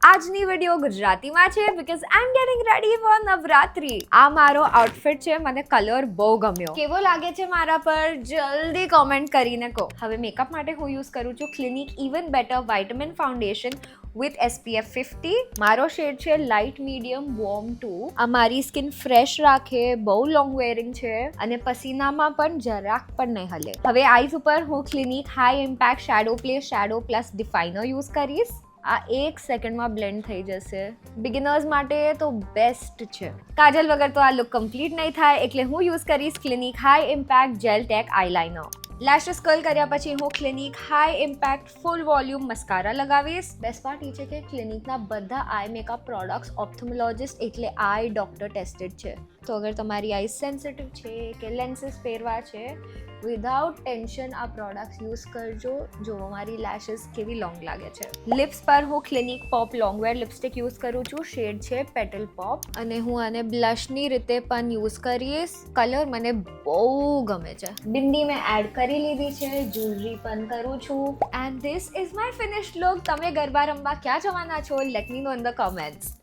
આજની વિડીયો ગુજરાતીમાં છે because I M getting ready for Navratri. આ મારો આઉટફિટ છે, મને કલર બહુ ગમ્યો. કેવો લાગે છે મારા પર જલ્દી કોમેન્ટ કરીને કહો. હવે મેકઅપ માટે હું યુઝ કરું છું Clinique even better vitamin foundation with SPF 50. મારો શેડ છે લાઇટ મીડિયમ વોર્મ 2. આ મારી સ્કિન ફ્રેશ રાખે, બહુ લોંગ વેરિંગ છે અને પસીનામાં પણ જરાક પણ નહીં હલે. હવે આઈઝ ઉપર હું Clinique high impact shadow play shadow plus definer use કરીશ. આ 1 સેકન્ડમાં બ્લેન્ડ થઈ જશે. બિગિનર્સ માટે તો બેસ્ટ છે. કાજલ વગર તો આ લુક કમ્પ્લીટ નહીં થાય, એટલે હું યુઝ કરીશ Clinique high impact gel tech eyeliner. Lashes curl કર્યા પછી હું Clinique high impact full volume mascara લગાવીશ. બેસ્ટ પાર્ટ એ છે કે ક્લિનિકના બધા આઈ મેકઅપ પ્રોડક્ટ્સ ઓપ્થોમોલોજિસ્ટ એટલે આઈ ડોક્ટર ટેસ્ટેડ છે. તો અગર તમારી આઈ સેન્સિટિવ છે કે લેન્સીસ પહેરવા છે, વિધાઉટ ટેન્શન આ પ્રોડક્ટ્સ યુઝ કરજો. જો મારી લેશેસ કેવી લોંગ લાગે છે. લિપ્સ પર હું ક્લિનિક પોપ લોંગવેર લિપસ્ટિક યુઝ કરું છું. શેડ છે પેટલ પોપ અને હું આને બ્લશની રીતે પણ યુઝ કરીશ. કલર મને બહુ ગમે છે. બિંદી મેં એડ કરી લીધી છે, જ્વેલરી પણ કરું છું. And this is my finished look. તમે ગરબા રમવા ક્યાં જવાના છો? Let me no in the comments.